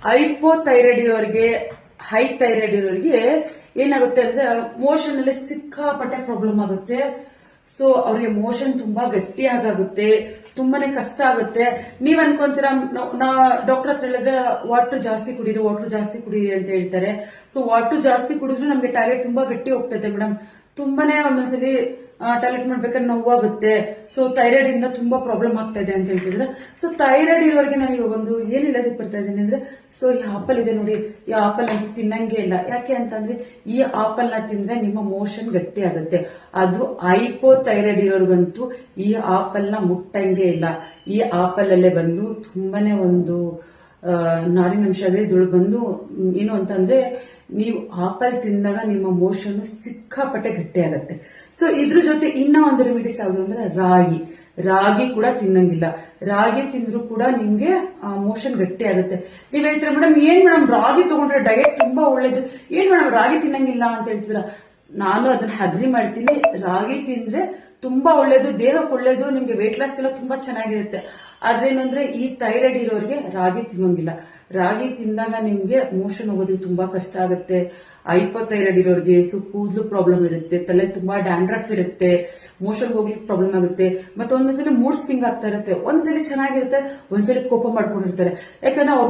Hypothyroid ಇರೋರಿಗೆ, high thyroid ಇರೋರಿಗೆ ಏನಾಗುತ್ತೆ ಅಂದ್ರೆ ಮೋಷನ್ ಅಲ್ಲಿ ಸಿಕ್ಕಾಪಟ್ಟೆ ಪ್ರಾಬ್ಲಮ್ ಆಗುತ್ತೆ. ಸೊ ಅವ್ರಿಗೆ ಮೋಷನ್ ತುಂಬಾ ಗಟ್ಟಿಯಾಗುತ್ತೆ, ತುಂಬಾನೇ ಕಷ್ಟ ಆಗುತ್ತೆ. ನೀವ್ ಅನ್ಕೊಂತೀರಾ ಡಾಕ್ಟರ್ ಹತ್ರ ಹೇಳಿದ್ರೆ ವಾಟರ್ ಜಾಸ್ತಿ ಕುಡೀರಿ ಅಂತ ಹೇಳ್ತಾರೆ. ಸೊ ವಾಟರ್ ಜಾಸ್ತಿ ಕುಡಿದ್ರು ನಮ್ಗೆ ಟಾಯ್ಲೆಟ್ ತುಂಬಾ ಗಟ್ಟಿ ಹೋಗ್ತದೆ ಮೇಡಮ್. ತುಂಬಾನೇ ಒಂದೊಂದ್ಸಲಿ ಟಾಯ್ಲೆಟ್ ಮಾಡ್ಬೇಕಾದ್ರೆ ನೋವಾಗುತ್ತೆ. ಸೊ ಥೈರಾಯ್ಡ್ ಇಂದ ತುಂಬಾ ಪ್ರಾಬ್ಲಮ್ ಆಗ್ತಾ ಇದೆ ಅಂತ ಹೇಳ್ತಿದ್ರೆ. ಸೊ ಥೈರಾಯ್ಡ್ ಇರೋರಿಗೆ ನಾನು ಇವಾಗ ಒಂದು ಏನ್ ಹೇಳೋದಕ್ಕೆ ಬರ್ತಾ ಇದ್ದೀನಿ ಅಂದ್ರೆ, ಸೊ ಈ ಆಪಲ್ ಇದೆ ನೋಡಿ, ಈ ಆಪಲ್ ಅಂತ ತಿನ್ನಂಗೆ ಇಲ್ಲ. ಯಾಕೆ ಅಂತಂದ್ರೆ ಈ ಆಪಲ್ ನ ತಿಂದ್ರೆ ನಿಮ್ಮ ಮೋಷನ್ ಗಟ್ಟಿ ಆಗುತ್ತೆ. ಅದು ಹೈಪೋಥೈರಾಯ್ಡ್ ಇರೋರ್ಗಂತೂ ಈ ಆಪಲ್ ನ ಮುಟ್ಟಂಗೆ ಇಲ್ಲ. ಈ ಆಪಲ್ ಅಲ್ಲೇ ಬಂದು ತುಂಬಾನೇ ಒಂದು ನಾರಿನಂಶ ಇದೆ. ಇದ್ರೊಳಗೆ ಬಂದು ಏನು ಅಂತಂದ್ರೆ ನೀವು ಆಪಲ್ ತಿಂದಾಗ ನಿಮ್ಮ ಮೋಷನ್ ಸಿಕ್ಕಾಪಟ್ಟೆ ಗಟ್ಟಿ ಆಗತ್ತೆ. ಸೊ ಇದ್ರ ಜೊತೆ ಇನ್ನ ಒಂದು ರೆಮಿಡೀಸ್ ಯಾವುದು ಅಂದ್ರೆ ರಾಗಿ ಕೂಡ ತಿನ್ನಂಗಿಲ್ಲ. ರಾಗಿ ತಿಂದ್ರು ಕೂಡ ನಿಮ್ಗೆ ಮೋಷನ್ ಗಟ್ಟಿ ಆಗುತ್ತೆ. ನೀವ್ ಹೇಳ್ತೀರಾ ಮೇಡಮ್ ಏನ್ ಮೇಡಮ್ ರಾಗಿ ತಗೊಂಡ್ರೆ ಡಯಟ್ ತುಂಬಾ ಒಳ್ಳೇದು, ಏನ್ ಮೇಡಮ್ ರಾಗಿ ತಿನ್ನಂಗಿಲ್ಲ ಅಂತ ಹೇಳ್ತೀರಾ. ನಾನು ಅದನ್ನ ಅಗ್ರಿ ಮಾಡ್ತೀನಿ. ರಾಗಿ ತಿಂದ್ರೆ ತುಂಬಾ ಒಳ್ಳೇದು, ದೇಹಕ್ಕೆ ಒಳ್ಳೇದು, ನಿಮ್ಗೆ ವೇಟ್ ಲಾಸ್ಗೆಲ್ಲ ತುಂಬಾ ಚೆನ್ನಾಗಿರುತ್ತೆ. ಆದ್ರೆ ಏನಂದ್ರೆ ಈ ಥೈರಾಯ್ಡ್ ಇರೋರಿಗೆ ರಾಗಿ ತಿನ್ನೋಂಗಿಲ್ಲ. ರಾಗಿ ತಿಂದಾಗ ನಿಮ್ಗೆ ಮೋಷನ್ ಹೋಗೋದಕ್ಕೆ ತುಂಬಾ ಕಷ್ಟ ಆಗುತ್ತೆ. ಹೈಪೋಥೈರಾಯ್ಡ್ ಇರೋರಿಗೆ ಕೂದಲು ಪ್ರಾಬ್ಲಮ್ ಇರುತ್ತೆ, ತಲೆ ತುಂಬಾ ಡ್ಯಾಂಡ್ರಫ್ ಇರುತ್ತೆ, ಮೋಷನ್ ಹೋಗ್ಲಿಕ್ಕೆ ಪ್ರಾಬ್ಲಮ್ ಆಗುತ್ತೆ. ಮತ್ತೆ ಒಂದೊಂದ್ಸಲಿ ಮೂಡ್ ಸ್ವಿಂಗ್ ಆಗ್ತಾ ಇರುತ್ತೆ. ಒಂದ್ಸಲಿ ಚೆನ್ನಾಗಿರುತ್ತೆ, ಒಂದ್ಸಲಿ ಕೋಪ ಮಾಡ್ಕೊಂಡಿರ್ತಾರೆ. ಯಾಕಂದ್ರೆ ಅವ್ರ